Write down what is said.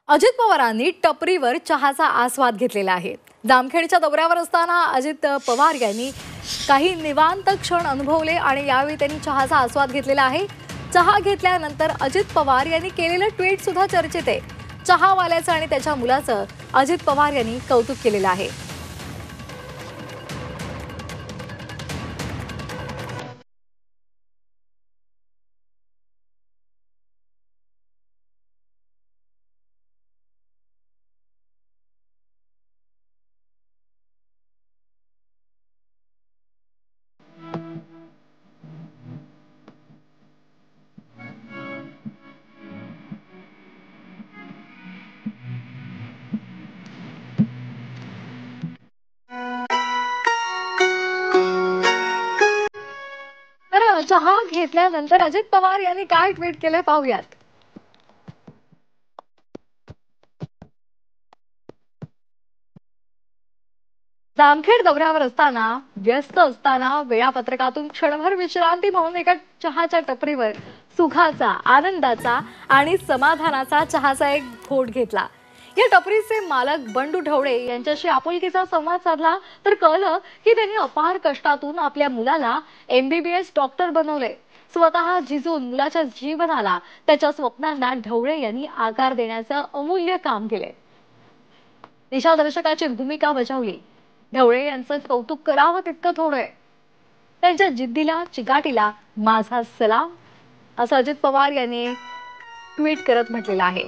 अजित पवारांनी टपरीवर चहाचा आस्वाद घेतलेला आहे। जामखेडच्या दौऱ्यावर असताना अजित पवार यांनी काही निवांत क्षण अनुभवले आणि यावेळी त्यांनी चहाचा आस्वाद घेतलेला आहे। चहा घेतल्यानंतर अजित पवार यांनी केलेलं ट्विट सुद्धा चर्चेत आहे। चहावाल्याचं आणि त्याच्या मुलाचं अजित पवार यांनी कौतुक केलेलं आहे। तर चहा घेतल्यानंतर अजित पवार यांनी काय ट्विट केले पाहूयात। जामखेड दौऱ्यावर असताना व्यस्त असताना वेळापत्रकातून क्षणभर विश्रांती म्हणून एका चहाच्या टपरीवर सुखाचा, आनंदाचा आणि समाधानाचा चहाचा एक घोट घेतला। या टपरीचे मालक बंडू ढवळे यांच्याशी आपुलकीचा संवाद साधला तर कळलं की त्यांनी अपार कष्टातून आपल्या मुलाला MBBS डॉक्टर बनवले। स्वतः झिजून मुलाच्या जीवनाला, त्याच्या स्वप्नांना ढवळे यांनी आकार देण्याचं अमूल्य काम केले। दिशादर्शकाची भूमिका बजावली। ढवळे यांचं कौतुक करावं तितकं थोडं आहे। त्यांच्या जिद्दीला, चिकाटीला माझा सलाम, असं अजित पवार यांनी ट्विट करत म्हटलेलं आहे।